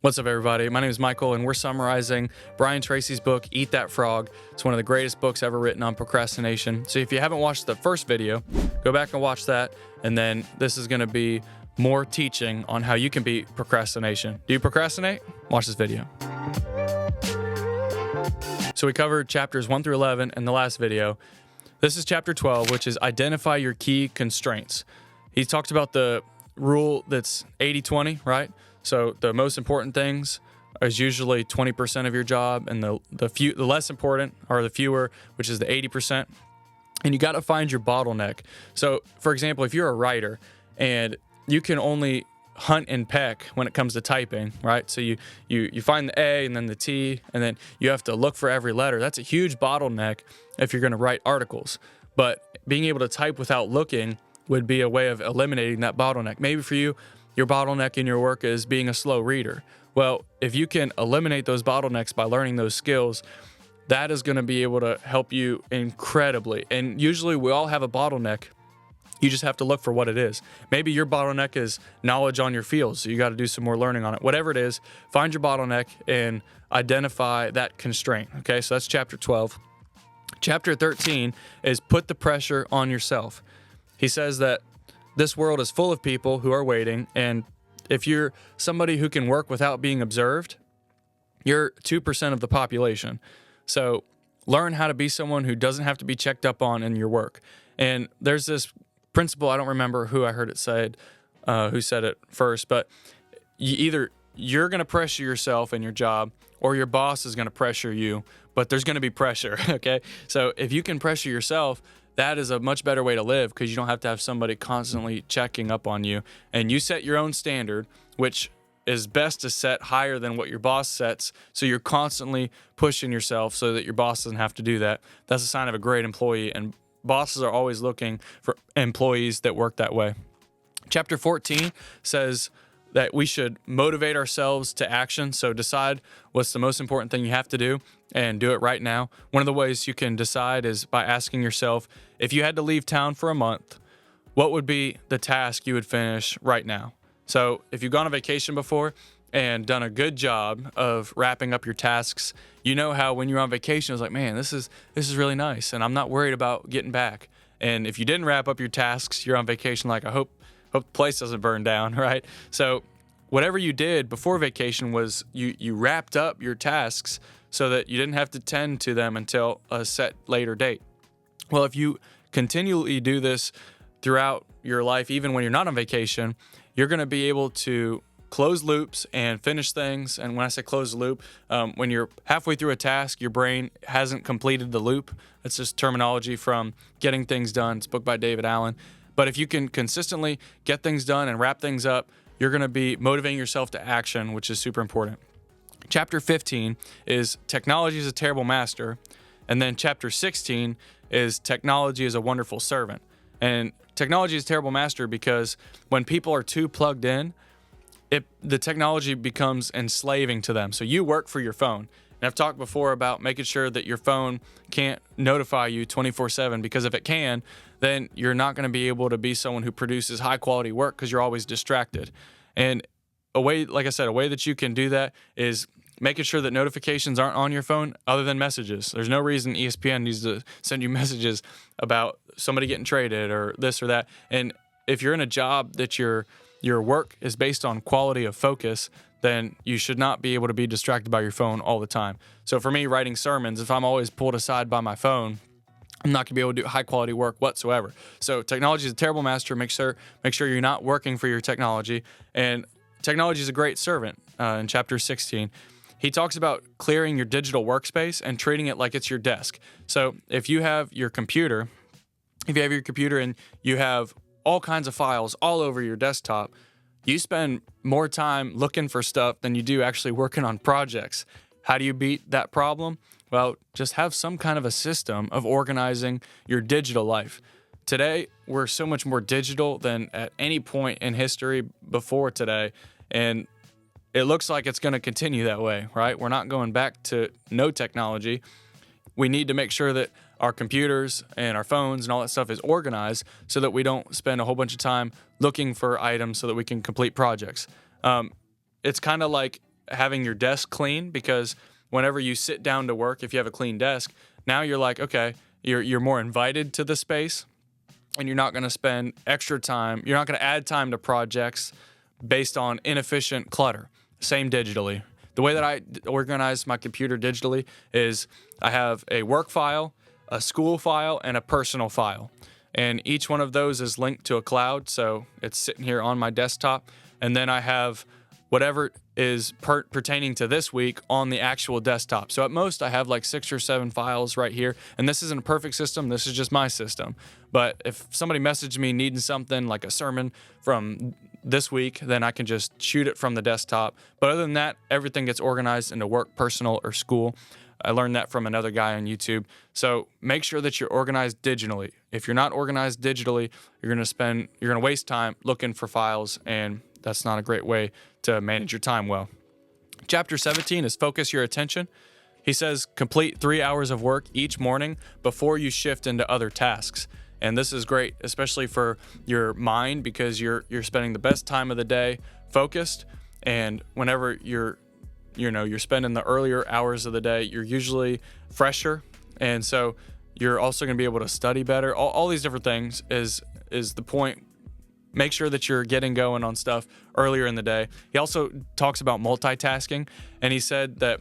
What's up, everybody? My name is Michael, and we're summarizing Brian Tracy's book, Eat That Frog. It's one of the greatest books ever written on procrastination. So if you haven't watched the first video, go back and watch that. And then this is going to be more teaching on how you can beat procrastination. Do you procrastinate? Watch this video. So we covered chapters 1 through 11 in the last video. This is chapter 12, which is identify your key constraints. He talked about the rule that's 80-20, right? So the most important things is usually 20% of your job, and the less important are the fewer, which is the 80%. And you got to find your bottleneck. So, for example, if you're a writer and you can only hunt and peck when it comes to typing, right? So you find the A and then the T, and then you have to look for every letter. That's a huge bottleneck if you're going to write articles. But being able to type without looking would be a way of eliminating that bottleneck. Maybe for you, your bottleneck in your work is being a slow reader. Well, if you can eliminate those bottlenecks by learning those skills, that is going to be able to help you incredibly. And usually we all have a bottleneck. You just have to look for what it is. Maybe your bottleneck is knowledge on your field, so you got to do some more learning on it. Whatever it is, find your bottleneck and identify that constraint. Okay, so that's chapter 12. Chapter 13 is put the pressure on yourself. He says that this world is full of people who are waiting, and if you're somebody who can work without being observed, you're 2% of the population. So learn how to be someone who doesn't have to be checked up on in your work. And there's this principle, I don't remember who I heard it said, who said it first, but either you're going to pressure yourself in your job or your boss is going to pressure you, but there's going to be pressure, okay? So if you can pressure yourself, that is a much better way to live because you don't have to have somebody constantly checking up on you. And you set your own standard, which is best to set higher than what your boss sets. So you're constantly pushing yourself so that your boss doesn't have to do that. That's a sign of a great employee. And bosses are always looking for employees that work that way. Chapter 14 says that we should motivate ourselves to action. So decide what's the most important thing you have to do and do it right now. One of the ways you can decide is by asking yourself, if you had to leave town for a month, what would be the task you would finish right now? So if you've gone on vacation before and done a good job of wrapping up your tasks, you know how when you're on vacation, it's like, man, this is really nice, and I'm not worried about getting back. And if you didn't wrap up your tasks, you're on vacation like, I hope the place doesn't burn down, right? So whatever you did before vacation was you wrapped up your tasks so that you didn't have to tend to them until a set later date. Well, if you continually do this throughout your life, even when you're not on vacation, you're going to be able to close loops and finish things. And when I say close the loop, when you're halfway through a task, your brain hasn't completed the loop. That's just terminology from Getting Things Done. It's a book by David Allen. But if you can consistently get things done and wrap things up, you're going to be motivating yourself to action, which is super important. Chapter 15 is Technology is a Terrible Master. And then chapter 16 is Technology is a Wonderful Servant. And technology is a terrible master because when people are too plugged in, the technology becomes enslaving to them. So you work for your phone. And I've talked before about making sure that your phone can't notify you 24/7, because if it can, then you're not going to be able to be someone who produces high quality work because you're always distracted. And a way that you can do that is making sure that notifications aren't on your phone other than messages. There's no reason ESPN needs to send you messages about somebody getting traded or this or that. And if you're in a job that your work is based on quality of focus, then you should not be able to be distracted by your phone all the time. So for me, writing sermons, if I'm always pulled aside by my phone, I'm not going to be able to do high quality work whatsoever. So technology is a terrible master. Make sure you're not working for your technology. And technology is a great servant. In chapter 16, he talks about clearing your digital workspace and treating it like it's your desk. So if you have your computer and you have all kinds of files all over your desktop, you spend more time looking for stuff than you do actually working on projects. How do you beat that problem? Well, just have some kind of a system of organizing your digital life. Today, we're so much more digital than at any point in history before today, and it looks like it's going to continue that way, right? We're not going back to no technology. We need to make sure that our computers and our phones and all that stuff is organized so that we don't spend a whole bunch of time looking for items so that we can complete projects. It's kind of like having your desk clean, because whenever you sit down to work, if you have a clean desk, now you're like, okay, you're more invited to the space, and you're not going to spend extra time. You're not going to add time to projects based on inefficient clutter. Same digitally. The way that I organize my computer digitally is I have a work file, a school file, and a personal file. And each one of those is linked to a cloud, so it's sitting here on my desktop. And then I have whatever is pertaining to this week on the actual desktop. So at most, I have like 6 or 7 files right here. And this isn't a perfect system. This is just my system. But if somebody messaged me needing something like a sermon from this week, then I can just shoot it from the desktop. But other than that, everything gets organized into work, personal, or school. I learned that from another guy on YouTube. So make sure that you're organized digitally. If you're not organized digitally, you're going to waste time looking for files, and that's not a great way to manage your time well. Chapter 17 is focus your attention. He says complete 3 hours of work each morning before you shift into other tasks. And this is great, especially for your mind, because you're spending the best time of the day focused. And whenever you're spending the earlier hours of the day, you're usually fresher. And so you're also going to be able to study better. All these different things is the point. Make sure that you're getting going on stuff earlier in the day. He also talks about multitasking, and he said that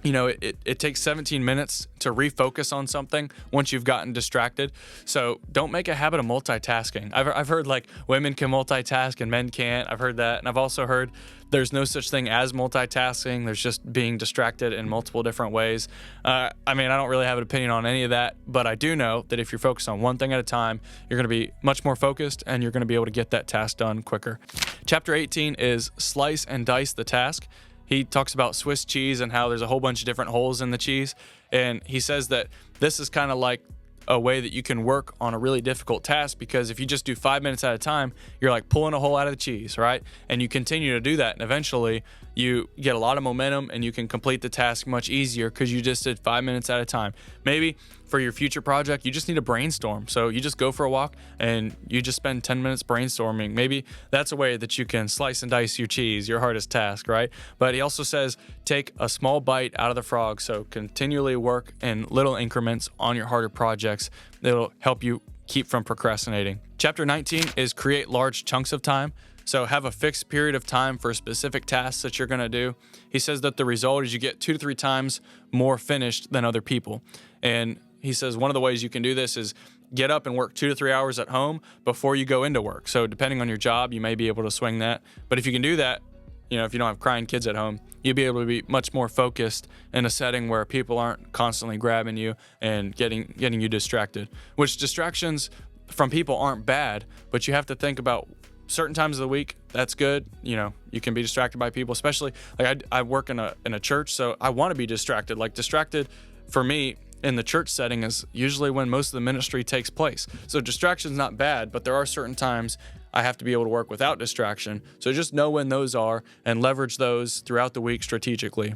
it takes 17 minutes to refocus on something once you've gotten distracted. So don't make a habit of multitasking. I've heard like women can multitask and men can't. I've heard that. And I've also heard there's no such thing as multitasking. There's just being distracted in multiple different ways. I don't really have an opinion on any of that, but I do know that if you're focused on one thing at a time, you're going to be much more focused, and you're going to be able to get that task done quicker. Chapter 18 is slice and dice the task. He talks about Swiss cheese and how there's a whole bunch of different holes in the cheese. And he says that this is kind of like a way that you can work on a really difficult task, because if you just do 5 minutes at a time, you're like pulling a hole out of the cheese, right? And you continue to do that, and eventually you get a lot of momentum and you can complete the task much easier because you just did 5 minutes at a time. Maybe for your future project, you just need to brainstorm. So you just go for a walk and you just spend 10 minutes brainstorming. Maybe that's a way that you can slice and dice your cheese, your hardest task, right? But he also says take a small bite out of the frog. So continually work in little increments on your harder projects. It'll help you keep from procrastinating. Chapter 19 is create large chunks of time. So have a fixed period of time for specific tasks that you're going to do. He says that the result is you get 2 to 3 times more finished than other people. And he says one of the ways you can do this is get up and work 2 to 3 hours at home before you go into work. So depending on your job, you may be able to swing that. But if you can do that, if you don't have crying kids at home, you'll be able to be much more focused in a setting where people aren't constantly grabbing you and getting you distracted. Which distractions from people aren't bad, but you have to think about certain times of the week, that's good. You can be distracted by people, especially like I work in a church, so I want to be distracted. Like distracted for me in the church setting is usually when most of the ministry takes place. So distraction's not bad, but there are certain times I have to be able to work without distraction. So just know when those are and leverage those throughout the week strategically.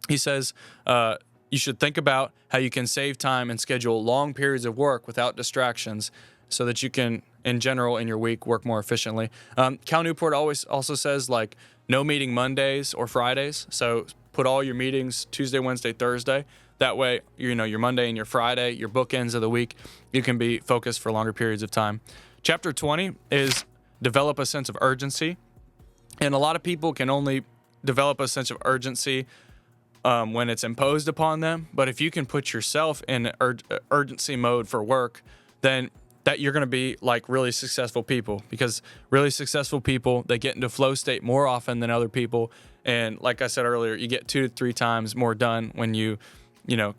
He says you should think about how you can save time and schedule long periods of work without distractions so that you can, in general, in your week, work more efficiently. Cal Newport also says like no meeting Mondays or Fridays. So put all your meetings Tuesday, Wednesday, Thursday. That way, your Monday and your Friday, your bookends of the week, you can be focused for longer periods of time. Chapter 20 is develop a sense of urgency. And a lot of people can only develop a sense of urgency when it's imposed upon them. But if you can put yourself in urgency mode for work, then that you're going to be like really successful people, because really successful people, they get into flow state more often than other people. And like I said earlier, you get 2 to 3 times more done when you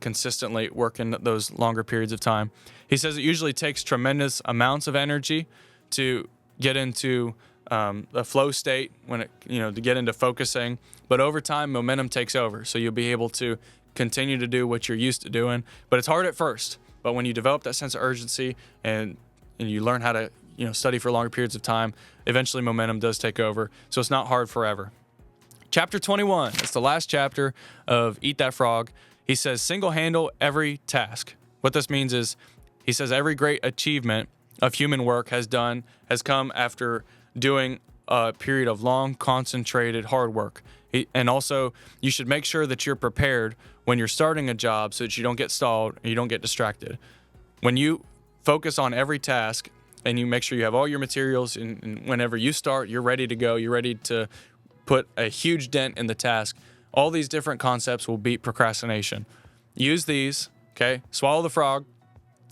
consistently work in those longer periods of time. He says it usually takes tremendous amounts of energy to get into the flow state to get into focusing. But over time, momentum takes over. So you'll be able to continue to do what you're used to doing. But it's hard at first. But when you develop that sense of urgency and you learn how to study for longer periods of time, eventually momentum does take over. So it's not hard forever. Chapter 21, it's the last chapter of Eat That Frog. He says single-handle every task. What this means is he says every great achievement of human work has come after doing a period of long, concentrated hard work. And also, you should make sure that you're prepared when you're starting a job so that you don't get stalled and you don't get distracted. When you focus on every task and you make sure you have all your materials, and whenever you start, you're ready to go, you're ready to put a huge dent in the task, all these different concepts will beat procrastination. Use these, okay? Swallow the frog,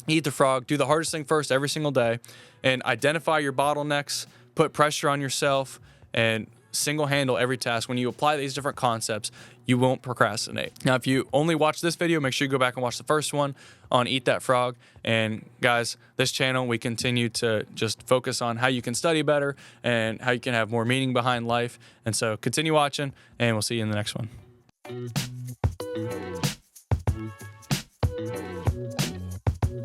eat the frog, do the hardest thing first every single day, and identify your bottlenecks, put pressure on yourself, and single handle every task. When you apply these different concepts, you won't procrastinate. Now, if you only watch this video, make sure you go back and watch the first one on Eat That Frog. And guys, this channel, we continue to just focus on how you can study better and how you can have more meaning behind life. And so continue watching, and we'll see you in the next one.